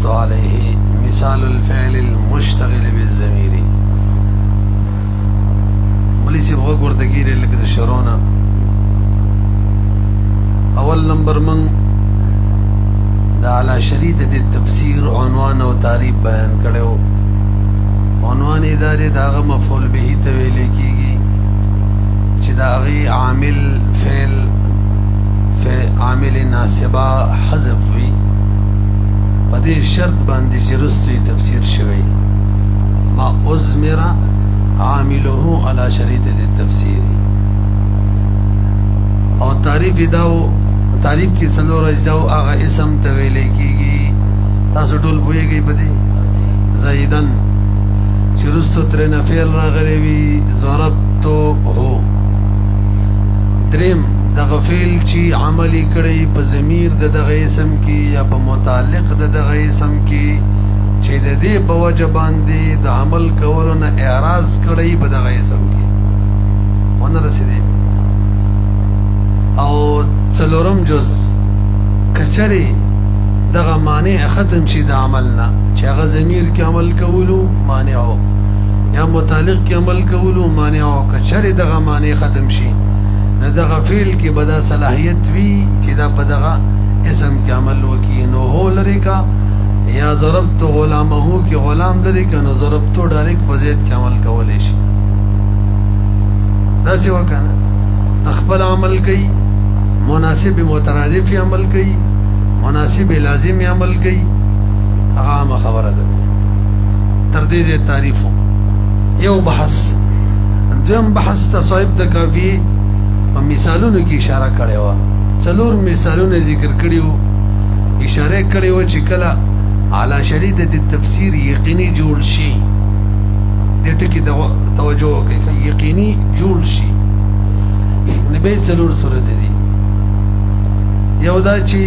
حبست عليه مثال الفعل المشتغل بالضمير. مولوی صاحب غوږ ورته ګیرې لکه د شروع اول نمبر من دا علی شریطة التفسیر عنوان او تعریف بیان کړو. عنوان ادارې دا هغه مفعول به ته ویل کیږي چې دا هغه عامل فعل عامل ناسبه حذف وي په دې شرط باندې چې رستوي تفسیر شوی ما ازمر عامله على شریطة التفسیر. او تعریف داو تعریف کی څلور اجزاء هغه اسم ته ویل کیږي. تاسو ټول پوهیږئ په دې زیدن چې رستو ترنه فعل راغلی وي ضربته هو. دریم دغه فعل چې عملی کړی په ضمیر د دغه اسم کې یا په متعلق د دغه اسم کې چې د دې په وجه باندې د عمل کولو نه اعراض کړی په دغه اسم کې ونه رسېدی. او څلورم جز کچری دغه معنی ختم شي د عمل نه چې هغه ضمیر کې عمل کولو مانعو یا متعلق کې عمل کولو مانعو کچری دغه معنی ختم شي نو دغه فعل کې به دا صلاحیت وي چې دا په دغه اسم کې عمل وکړي. نو هو لري کا یا ضربت غلامه کې غلام لري کا نو ضربت ډایرکټ په زید کې عمل کولی شي. داسې وکنه د خپل عمل کوي مناسب مترادف عمل کوي مناسب لازم عمل کوي هغه عامه خبره ده. تر دې تعریفو یو بحث دویم بحث ته صاحب د کافی په مثالونو کې اشاره کړې وه. څلور مثالونه ذکر کړي وو اشاره کړې وه چې کله علی شریطة التفسیر یقیني جوړ شي دې ټکي د توجه وکړئ یقیني جوړ شي نو به څلور صورت دي. یو دا چې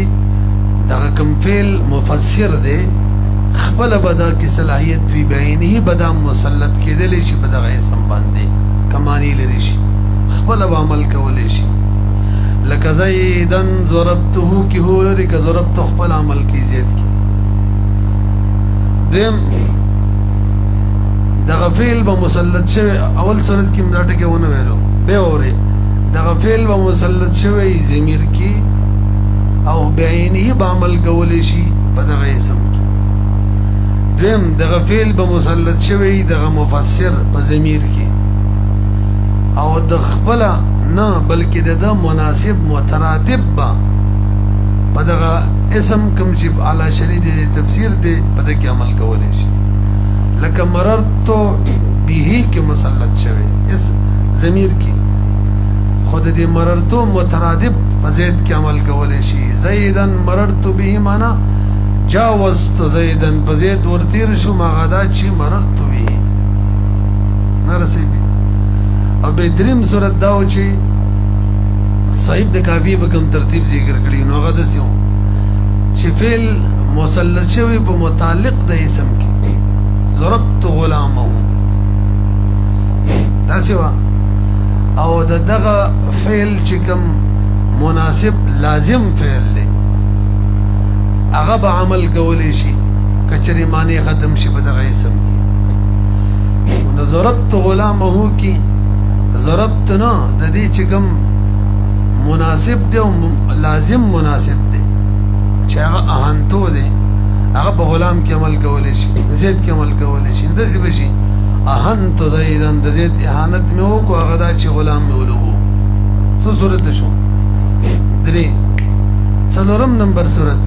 دغه کوم فعل مفسر دی خپل بدا کی صلاحیت وی بعینه بدا مسلط کېدلی شي په دغه اسم باندې کمانی لري شي خپل عمل کولی شي. لکه زیدن ضربته کی هو لري که ضربته خپل عمل کی زید کی. دیم دغه فعل به مسلط شوی اول صورت کې مداټه کې ونه ویلو به اوري دغه فعل به مسلط شوی ضمیر کی او بعینه به عمل کولی شي په دغه اسم کې. دیم دغه فعل به مسلط شوی دغه مفسر په ضمیر کې او د خپل نه بلکې د مناسب مترادف با په دغه اسم کوم چې اعلی شریطة تفسیر دی په دغه کې عمل کولی شي. لکه مررت به کې مسلط شوی اس ضمیر کې خود دې مررتو مترادف په زید کې عمل کولی شي. زیدن مررت به معنا جاوزت زیدن په زید ورتیر شو مغدا چې مررت به نه رسېږي. او به دریم صورت دا و چې صاحب د کافی په کوم ترتیب ذکر کړي نو هغه داسې و چې فعل مسلط شوی په متعلق د اسم کې ضربت غلامه داسې وه او د دغه فعل چې کوم مناسب لازم فعل دی هغه به عمل کولی شي کچرې معنی ختم شي په دغه اسم کې. نو ضربت غلامه کې ضربت نه د دې چې کوم مناسب دی او لازم مناسب دی چې هغه اهانتو دی هغه په غلام کې عمل کولی شي زید کې عمل کولی شي. داسې به شي اهنت زیدن د زید اهانت مې وکړو هغه دا چې غلام مې ولوو. څو صورت شو درې. څلورم نمبر صورت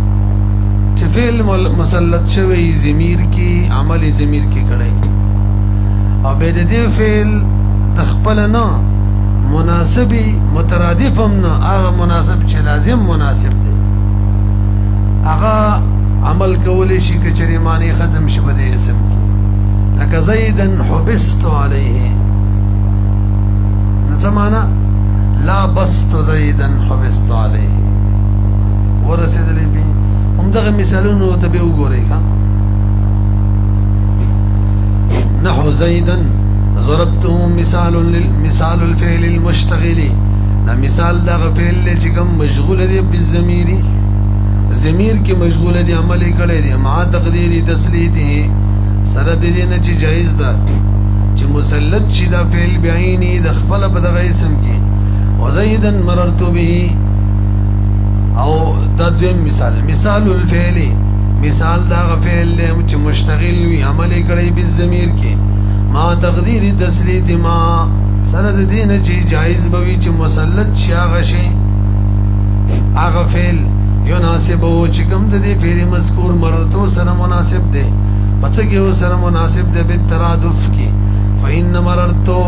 چې فعل مسلط شوی ضمیر کې عمل ضمیر کې کړی او به د دې فعل د خپل نه مناسبی مترادف هم نه هغه مناسب چې لازم مناسب دی هغه عمل کولی شي که چېرې معنی ختم شي په دې اسم کې. لکه زیدن حبست علیه نو څه معنا لا بست زیدن حبست علیه ورسېدلی بي همدغه مثالونو ته به وګورئ ښه. نحو زیدن ضربته مثال الفعل المشتغل دا مثال دغه فعل چې کوم مشغول دی بالضمیر ضمیر کې مشغول دي عمل کړي دي مع تقدیر تسلیته سره د دې نه چې جایز ده چې مسلط شي دا فعل بعینی د خپل په دغه اسم کې وزیدا مررت به او دا دویم مثال الفعل مثال دا فعل چې مشتغل وي عمل کړي به ضمیر کې ما تقدیر تسلیت ما سره د دې نه چې جایز بوي چې مسلط شي هغه شي هغه فعل يناسب او چې کوم د دې فعل مذکور مررتو سره مناسب دی پڅ کې سره مناسب دی به ترادف کې فإن مررتو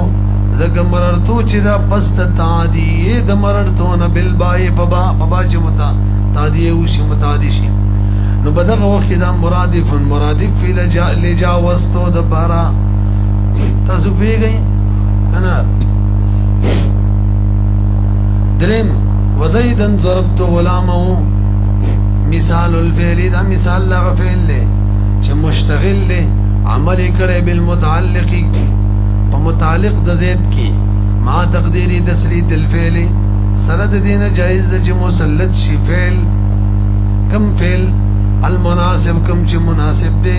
زګ مررتو چې دا پست تعدیه د مررتو نه بالبای بابا چې متا تعدیه او شی متعدی شي نو بدغه وخت دا مرادف فی لجاوزتو د بارا تاسو پیږئ کنه درم وزیدن ضربت غلامه مثال الفعل دا مثال لغه فعل له چې مشتغل له عمل کړي بالمتعلق په متعلق د زید کې ما تقديري تسلیت الفعل سره د دینه جایز ده چې مسلط شي فعل کم فعل المناسب کم چې مناسب ده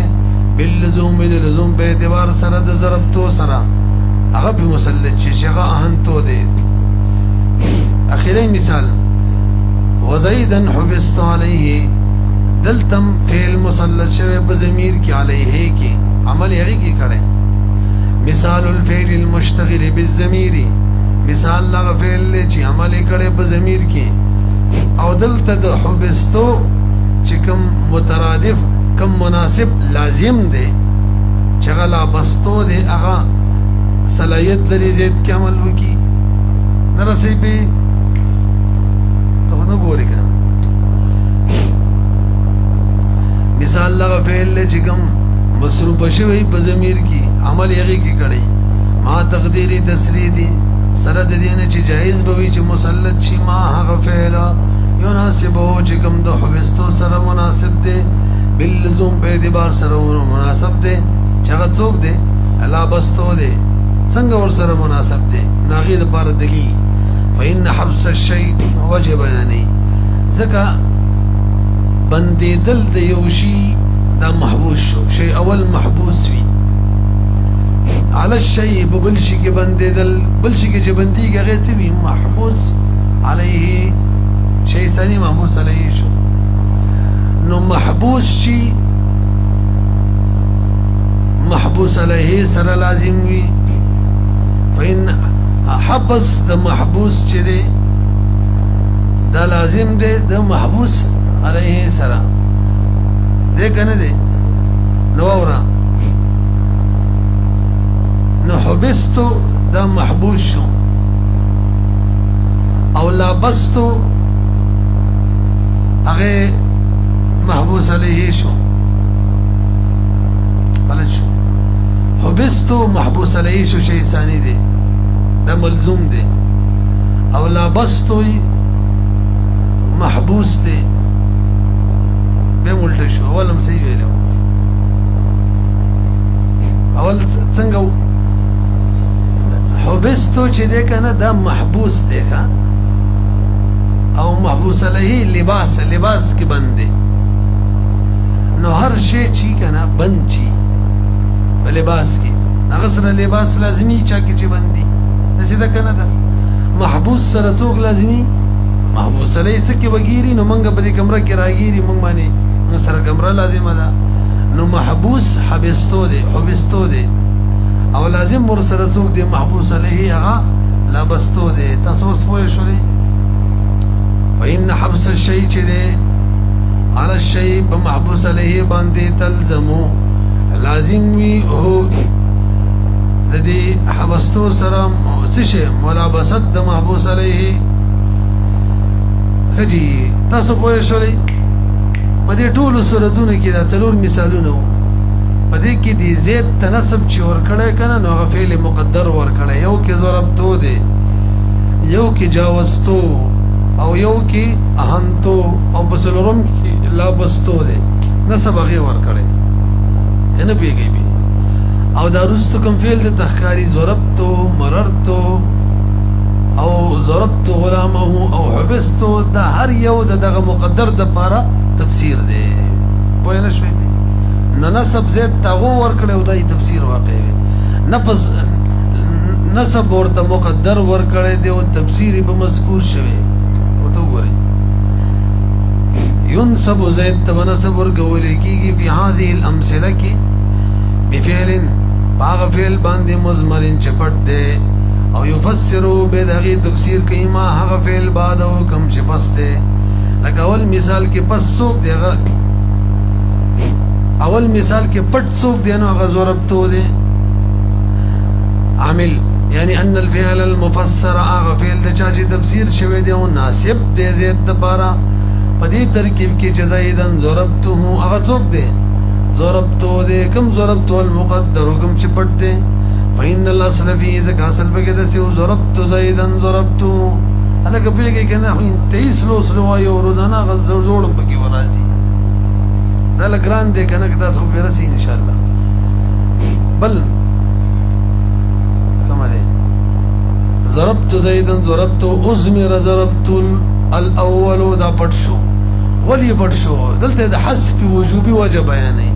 باللزوم لزوم په اعتبار سره د ضربتو سره هغه په مسلط شي هغه اهنتو ده اخیری مثال وزیدا حبست علیه دلتم فعل مسلط شوه په ضمیر کې علیه کې عمل یې کې کړي مثال الفعل المشتغل بالضمیر مثال لغه فعل چې عمل کړي په ضمیر کې او دلته د حبستو چې کوم مترادف کوم مناسب لازم دی چې غلا بستو دی هغه صلاحیت لري زید کې عمل وکي نرسي به ته نو ګوري کنه مثال لغه فعل چې کوم مصروف شوی په ضمیر کې عمل یې کې کړي ما تقديري تسلیدي سره د دینه چې جایز بوي چې مسلط شي ما هغه فعل يناسب او چې کوم د حبستو سره مناسب دي باللزوم په اعتبار سره مناسب دي چې هغه څوک دي الله بستو دي څنګه ور سره مناسب دي ناغي د بار دلی فإن حبس الشيء وجب يعني ځکه بندې دل د یو شی دا محبوس شو شی اول محبوس وی على الشيء بل شي کې بندې دل بل شي کې چې بندي کې غیر وی محبوس عليه شی ثاني محبوس عليه شو نو محبوس شي محبوس عليه سره لازم وی فإن حبس د محبوس چې دی دا لازم دی د محبوس عليه سره دې کنه دې نو اورا نو حبستو دا محبوس شو او لابستو هغه محبوس عليه شو غلط شو حبستو محبوس عليه شو شيء ثاني دي دا ملزوم دي او لابستو محبوس دي به ملته شو اول هم صحیح ویلو اول څنګه حبستو چې ده کنه دا محبوس دی ښا او محبوس علیه لباس کې بندي نو هر شی چې کنه بند چی په لباس کې هغه سره لباس لازمی چا کې چې بندي نسیدا کنه دا محبوس سره څوک لازمی محبوس علیه څه کې وګيري نو منګه په دې کمره کې راګيري مونږ باندې سره کمره لازمه ده نو محبوس حبستو دي او لازم ور سره څوک دی محبوس علیه هغه لابستو دي تاسو اوس پوه شئ فإن حبس الشيء چې دی على الشيء بمحبوس علیه باندې تلزمو لازم وی هو د دې حبستو سره څه شي ملابست د محبوس علیه خجی تاسو پوه شئ په دې ټولو صورتونو کې دا څلور مثالونه په دې کې دي زید تناسب چې ور کړه کنه نو هغه فعل مقدر ور کړه یو کې ضربتو دي یو کې جاوزتو او یو کې اهنتو او بسلورم کې لابستو دي نسب هغه ور کړه کنه پیږي او دا رستو کوم فعل د تخکاری ضربتو مررتو او ضربت غلامه او حبست دا هر یو دغه مقدر د پاره تفسیر دی پوه نه شوي نو نسب زید تاغو ورکړی او دای تفسیر واقع وي نسب ورته مقدر ورکړی دی او تفسیر به مذکور شوی وته وګورئ ينسب زید ته نسب ورکول کیږي په هذه الامثله کې بفعل باغ فعل باندې مزمرن چپټ دی او يفسروا بدغه تفسیر کوي ما هغه فعل بعد او کم چې پس دی لکه اول مثال کې پس څوک دی اول مثال کې پټ څوک دی نو هغه ضربتو دی عامل یعنی ان الفعل المفسر هغه فعل د چا چې تفسیر شوی دی او ناسب دی زید د پاره په دې ترکیب کې چې زیدن ضربته هغه څوک دی ضربتو دی کم ضربتو المقدر کم چې پټ دی فإن الاصل فيه ذکا اصل پکې د سیو ضربت زیدن ضربتو الګ پیږي کنه خو 23 لو سلو یو روزانه غزر جوړم پکې ورازي دا لګران دی کنه که تاسو به راسي ان شاء الله بل کماله ضربت زیدن ضربت ازمر ضربت الاول دا پټ شو ولی پټ شو دلته د حذف وجوبي وجه بیانې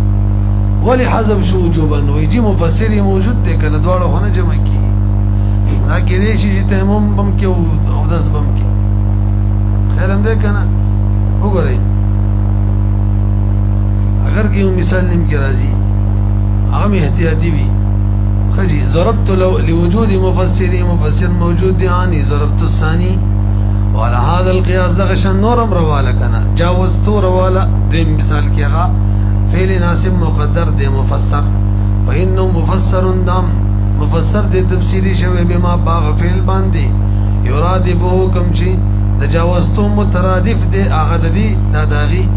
ولی حذف شو وجوبا ويجي مفسر موجود دی کنه دواړه هونه جمع کی دا کې دې شي چې تیمم بم کې او داس بم کې خیر هم دې کنه وګورئ اگر کې یو مثال نیم کې راځي هغه احتیاطي وي خجي ضربت لوجود مفسر موجود دی اني ضربت الثاني وعلى هذا القياس دغشن نورم رواله کنه جاوزتو رواله دیم مثال کې هغه فعل ناسب مقدر دی مفسر فإنه مفسر دام مفسر دی تفسیری شوی بما باغ فعل باندې یرادفو کم چی د جاوزتو مترادف دی هغه دی داغي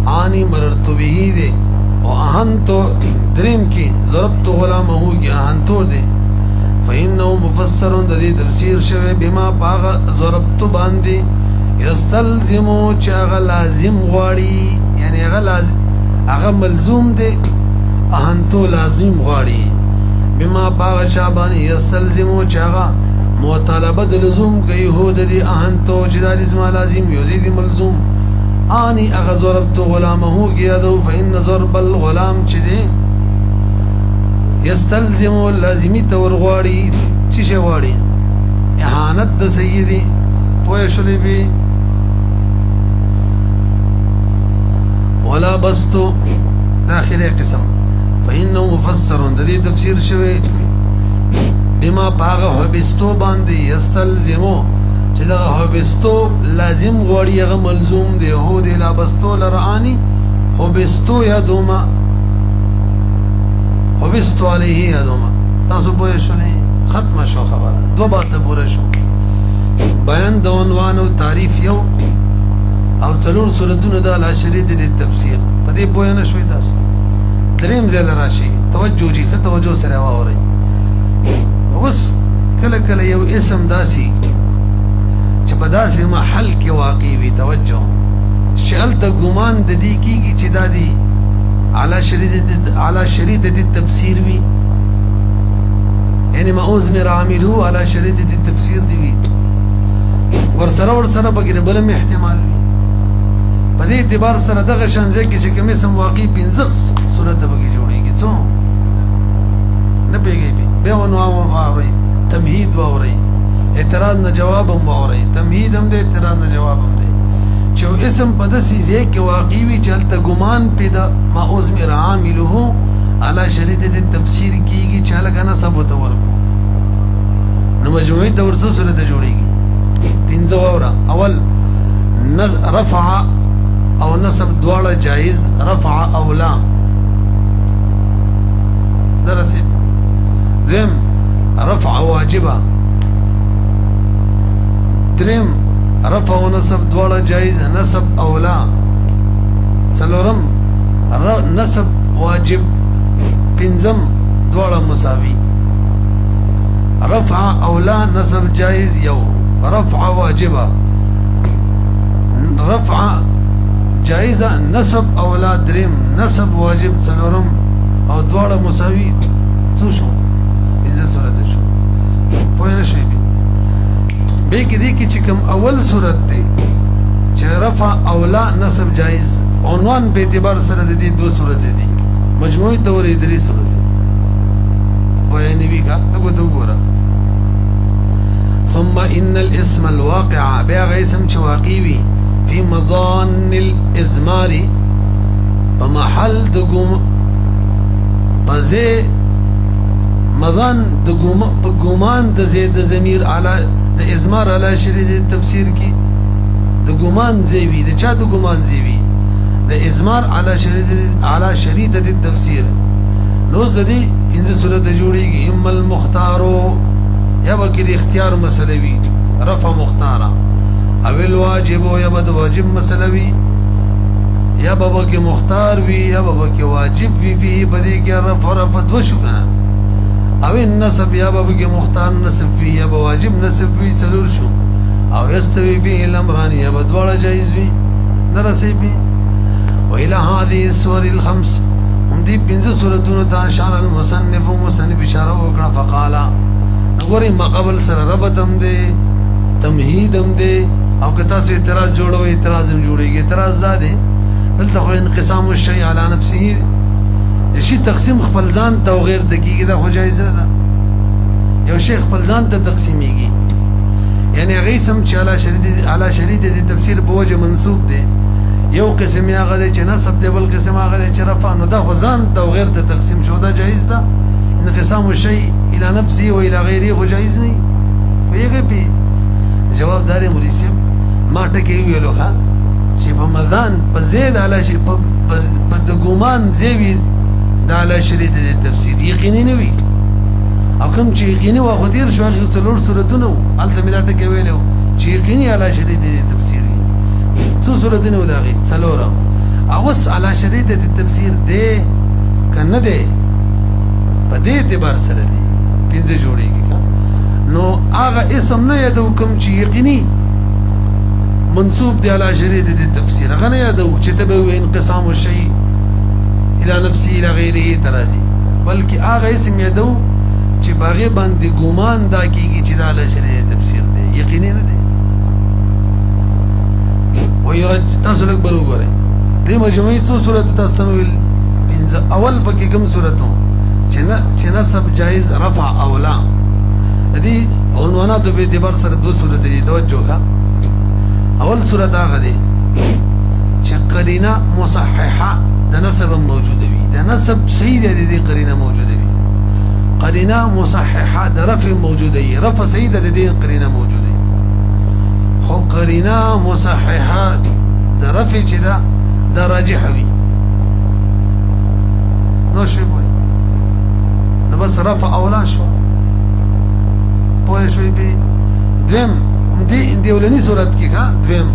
آنی مررتو به دی او اهنتو دریم کی ضربت غلامه کی اهنتو دی فإنه مفسر د دې تفسیر شوی بما باغ ضربت باندې یستلزمو چې هغه لازم غواړي یعنی هغه ملزوم دی اهنتو لازم غواړي بما باغ شابان یستلزمو چې هغه مطالبه د لزوم کوي هو د دې اهنتو چې د لازم یزيد ملزوم آنی اغا ضربت غلامه گیادو فإن ضرب الغلام چی دی یستلزمو لازمی تور غواړي چی شی غواړي احانت د سیدی پوه شلی بی ولا بستو داخل قسم فإنه مفسر د دې تفسیر شوی بما باغ حبستو باندې یستلزمو چې دا حبستو لازم غواړي هغه ملزوم دی هو دی لا بستو لرانی حبستو یا دوما حبستو علیه یا دوما تاسو پوه شئ ختم شو خبره دو باسه پوره شو بیان د عنوان او تعریف یو او څلور سورتونه د الاشری د تفسیر په دې پوه نه شوي تاسو دریم ځل راشي توجه جی ښه توجه سره واورئ اوس کله کله یو اسم داسي چې په داسې محل کې واقع وي توجه چې هلته ګمان د دې کېږي چې دا دی على شریطة التفسیر وي یعنی ما أزمر عامله على شریطة التفسیر دی وي ورسره پکې بلم احتمال وي په دې اعتبار سره دغه شان ځای کې چې کوم اسم واقع 15 صورت پکې جوړېږي څو نه پوهېږئ بیا واورئ تمهید واورئ اعتراض نه جواب هم واورئ تمهید هم دی اعتراض نه جواب هم دی چې اسم په داسې ځای کې واقع وي چې هلته ګمان پیدا ما أزمر عامله على شریطة التفسیر کېږي چې هلکه نسب ورته ورکړو نو مجموعي دور څه صورته جوړېږي 15 واوره اول رفع او نسب دواړه جایز رفع او لا درسي ذم رفع واجبه درم رفع و نسب دواړه جایز نسب او لا څلورم نسب واجب پنځم دواړه مساوي رفع او لا نسب جایز یو رفع واجبه رفع جایزه نسب او لا درم نسب واجب څلورم او دواړه مساوي څو شو پنځه صورت شو پوه نه شئ به کې دې کې چې کوم اول صورت دی چې رفع او لا نصب جایز عنوان په اعتبار سره د دې دوه صورت دي مجموعي تور درې صورت دي وایي نبی کا دغه ته وګوره ثم ان الاسم الواقع بیا اسم چې واقع وي في مظان الازمار بمحل دقوم بزي مظان دقومان دزيد ضمير على د ازمار على شريط التفسير کی د ګمان زیوی د چا د ګمان زیوی د ازمار على شريط التفسير نوز د دې انځ صورت جوړیږي اما المختارو یا بکر اختیار مسلوی رفع مختارا او الواجب یا بد واجب مسلوی یا بابا کې مختار وی یا بابا کې واجب وی فيه بدی کې رفع دو شو کنه او النسب یا بابا کې مختار نسب وی یا واجب نسب وی څلور شو او یستوی فيه الامران یا بدواړه جایز وی درسې بي والى هذه السور الخمس هم دې پنځه سورتونو ته اشاره المصنف اشاره وکړه فقال غوري ما قبل سره ربطم دې تمهیدم دې او که تاسو اعتراض جوړوي اعتراض هم جوړيږي اعتراض دا دی دلته خو انقسام الشيء على نفسه شي تقسیم خپل ځان ته او غیر دقیق ده خو جایز ده یو شیخ خپل ځان ته تقسیمېږي یعنی هغه سم چې على شريط دي تفسیر په وجه منسوب دي یو قسم یې هغه چې نسب دی بل قسم هغه چې رفع نو دا خو ځان ته او غیر ته تقسیم شو دا جایز ده انقسام الشيء الى نفسه والى غيره خو جایز نه ویږي په جواب داري مولوی صاحب ما ټکی ویلو ښا چې په مذان په زید علی شي په د ګومان زیوی د علی شريط د تفسیر یقیني نه وي او کوم چې یقیني واخو دیر شو هغه څلور سورتونه الته مې دا ټکی ویلو چې یقیني علی شريط د تفسیر څو سورتونه وداغي څلور او وس علی شريط د تفسیر دی کنه دی په دې اعتبار سره دی پنځه جوړیږي نو هغه اسم نه یادو کوم چې یقیني منسوب دی علی شريط د تفسیر هغه نه یادو چې تبه انقسام الشيء الى نفسه الى غیره ترازی بلکې هغه اسم یادو چې باغې باندې ګومان دا کیږي چې علی شريط تفسیر دی یقیني نه دی ويرج تاسو لک برو غره دې مجموعي څو صورت تاسو ویل اول پکې کوم صورتو چې نسب جایز رفع او لا دې عنوانات په اعتبار سره دو صورت دي توجه کا اول صورت هغه دي چې قرینه مصححه د نسب موجوده وي د نسب صحیح دي د قرینه موجوده وي قرینه مصححه د رفع موجوده وي رفع صحیح د دې قرینه موجوده وي خو قرینه مصححه د رفع چې دا راجح وي نو شي وي نو بس رفع اولا شو پوه شوي به دویم دې ولني صورت کې ښه دویم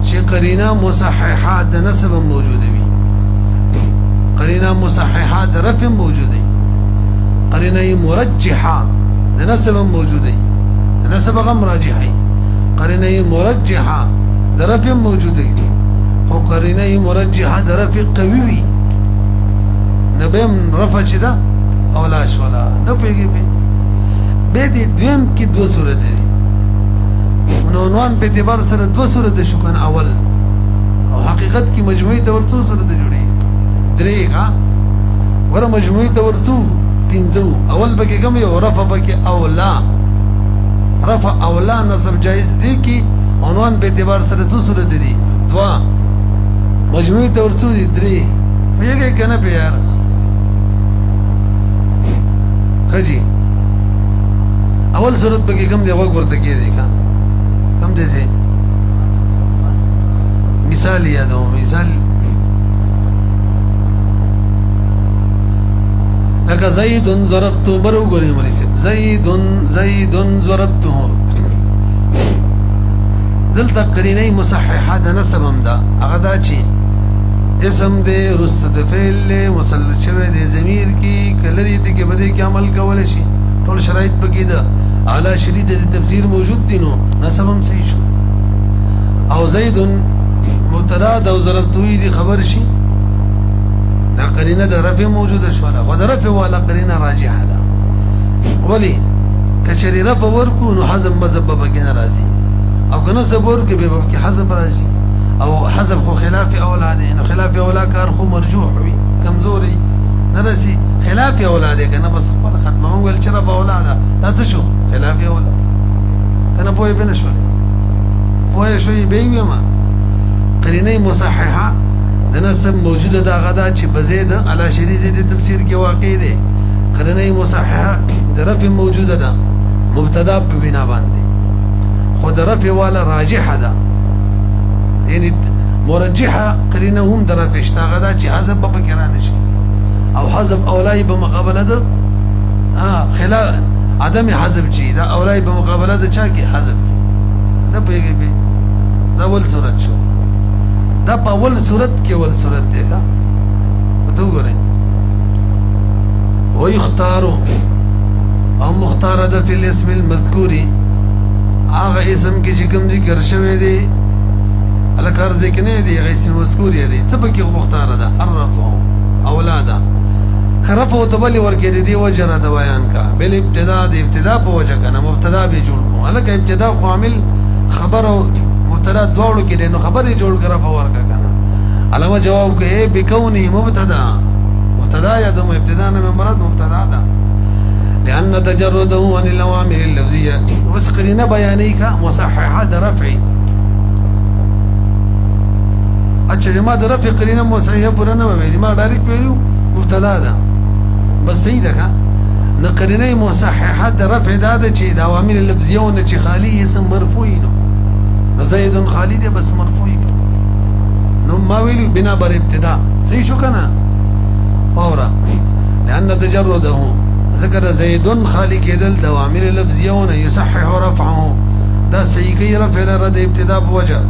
چې قرینه مصححه د نسب موجوده وي قرینه مصححه د رفع موجوده قرینه مرجحه د نسب موجوده د نسب غم راجحه قرینه مرجحه د رفع موجوده او قرینه مرجحه د رفع قوي وي نبم رفع چې دا اولا شولا نه پیږي به دې دویم کې دوه صورت دي نو عنوان په اعتبار سره دوه صورت شو کنه اول او حقیقت کې مجموعي تور څو صورت جوړي درې ها ور مجموعي تور څو پنځو اول پکې کوم یو رفع پکې اولا رفع اولا نصب جایز دي کې عنوان په اعتبار سره څو صورت دي دوا مجموعي تور څو دي درې پیږي کنه په یار خجی اول صورت پکې کوم دی وګ ورته کې دی ښا کم دې سي مثال یادو مثال لکه زید ضربت برو ګورې مولوی صاحب زید ضربته دلته قرینه مصححه د نسب هم ده هغه دا چې اسم دې رست د فعل مسلط شوی د ضمیر کې کلری دې کې بده کې عمل کول شي ټول شرایط پکې ده اعلی شريط د تفسیر موجود دي نو نسب هم صحیح شو او زید مبتدا د ضربتوی دي خبر شي دا قرینه د رفع موجوده شو خو د رفع ولا قرینه راجحه ده ولی کچری رفع ورکو نو حذف مذهب بکی نرازی او که نصب ورکی بی بکی حذف رازی او حذف خو خلاف اولاده نو خلاف اولا کار خو مرجوح وی کمزوری نرسی خلاف اولاده کنه بس خپل ختمه مونږ چې رفع اولاده دا څه شو خلاف اولاده کنه پوهې به نه شولې پوهې شوې به وي ما قرینه مصححه د نسب موجوده دا غدا چې بزید علی شدید د تفسیر کې واقع دی قرینه مصححه د رفع موجوده ده مبتدا په بنا باندې خو د رفع والا راجحه ده یعنی مرجحه قرینه هم د رفع شته غدا چې حذف به پکې رانشي او حذف اولای په مقابله ده خلاف عدم حذف چی دا اولای په مقابله ده چا کې حذف کی دا پیږي به دا ول صورت شو دا په ول صورت کې ول صورت دی ښا وته وګورئ ويختار او مختار ده فی الاسم المذکور هغه اسم کې چې کوم ذکر شوی دی الکار ذکر نه دی هغه اسم مذکور دی څه پکې مختار ده الرفع اولاده خرف او تبلی ورکې دی وجره د بیان کا بل ابتدا د ابتدا په وجه کنه مبتدا به جوړ کو الکه ابتدا خو عامل خبر او مبتدا دواړو کې نو خبرې جوړ کړه په ورکا کنه علامه جواب کې بكونه مبتدا یا د ابتدا نه مراد مبتدا ده لأن تجرده عن الأوامر اللفظية وسقرنا بيانيك مصححة درفعي اچھا ما درفع قرينه مصححة پرانا ویلی ما ډایرکټ ویلو مبتدا ده بس صحیح ده نه قرینه مصححه درفع ده چې د اوامر لفظیونه چې خالی اسم مرفوعی نو زید خالی ده بس مرفوعی نو ما ویلو بنا بر ابتدا صحیح شو کنه فورا لأن تجرده ذکر زید خالی کېدل د اوامر لفظیونه يصحح رفعه دا صحیح کوي رفع لرد ابتدا بوجه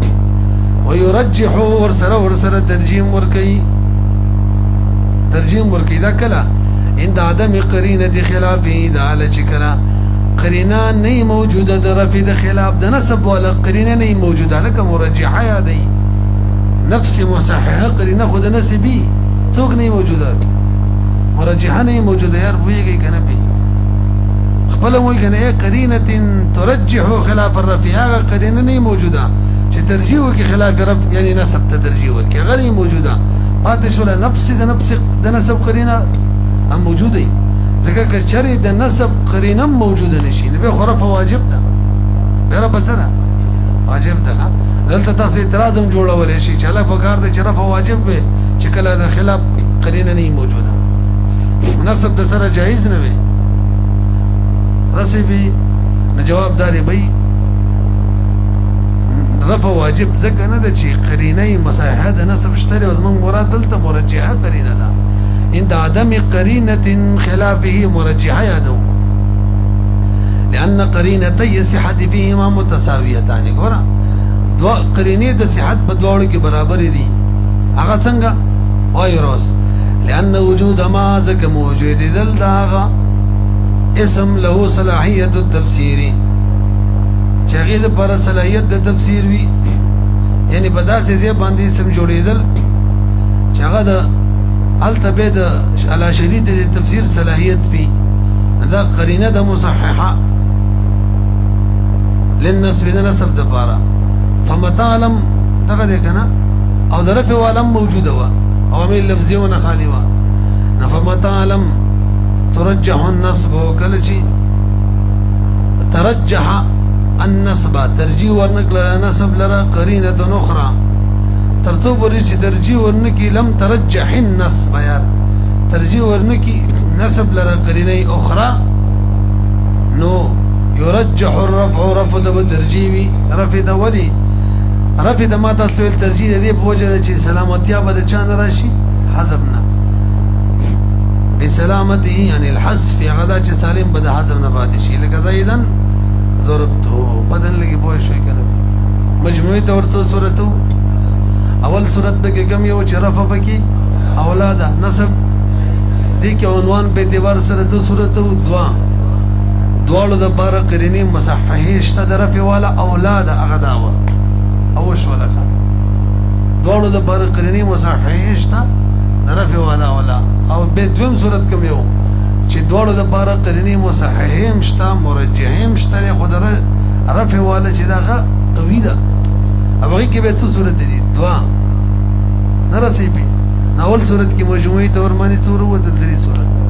ويرجح ورسره ترجیم ورکي ترجیم ورکی دا کلا عند عدم قرینه خلافه دا علا چی کلا قرینه نی موجوده دا رفی دا خلاف دا نسب والا قرینه نی موجوده لکه مرجحه یا دی نفس مصححه قرینه خود نسبی سوک نی موجوده مرجحه نی موجوده یار بوئی گئی کنه پی خپلا موئی کنه ای قرینه ترجحو خلاف الرفی آغا قرینه نی موجوده چه ترجیحو کی خلاف رفی یعنی نسب تا ترجیحو کی غنی موجوده پاتې شو نفس د نسب قرینه هم موجوده ځکه که چری د نسب قرینه موجوده نشي نو به خرف واجب ده بیره بل څه واجب ده دلته تاسو اعتراض هم جوړولای شي چې الله په کار د شرف واجب وي چې کله د خلاف قرینه نه موجوده مناسب د سره جایز نه وي رسبي نه جوابداري به رفع واجب ځکه نه ده چې قرینه مصححه د نسب شته او زمون مراد دلته مرجحه قرینه ده عند عدم قرینه خلافه مرجحه یادو لأن قرینتي صحت فيهما متساویتان ګوره دو قرینه د صحت په دواړو کې برابر دي هغه څنګه وایي روز لأن وجود ما ذکر موجود دل داغه اسم له صلاحیت التفسیری چاگه ده پر صلاحیت ده تفسیر وی یعنی بدا سے زیب باندی اسم جوڑی دل چاگه ده التبه ده علا شدید ده تفسیر صلاحیت فی ده قرینه ده مصححه للنسب ده نسب ده پارا فمتا علم دقا ده کنا او ده رفع والم موجوده وا او امیر لفظی و نخالی وا نفمتا علم ترجح النصب وکلچی ترجح النصب ترجیح ورنکل نصب لرا قرینه اخرى ترڅو پورې چې ترجیح ورنکی لم ترجح النصب یار ترجیح ورنکی نصب لرا قرینه اخرى نو يرجح الرفع رفع د ترجیحي رفع د ولی رفع د ما تاسو ترجیح دی په وجه چې سلامتیا به چا نه راشي حذفنا بسلامته عن الحذف غدا چې سالم به د حذف نه پاتې شي لکه زیدن ضربته بدن لګي بوي شوي کنه مجموعي تور څو صورتو اول صورت به کوم یو چې رفع بکی اولاد نسب دي کې عنوان په دیوار سره څو صورتو دواړو د بار قرینه مصححه شته د رفع والا اولاد اغداوه او شو لکه دواړو د بار قرینه مصححه شته د رفع والا او به دویم صورت کوم یو چې دواړو د پاره قرینه مصححه هم شته مرجحه هم شته خو در رفع والا چې دا قوی ده هغه کې به څه صورت دي دوا نه رسېږي اول صورت کې مجموعي تور باندې څور و د درې صورت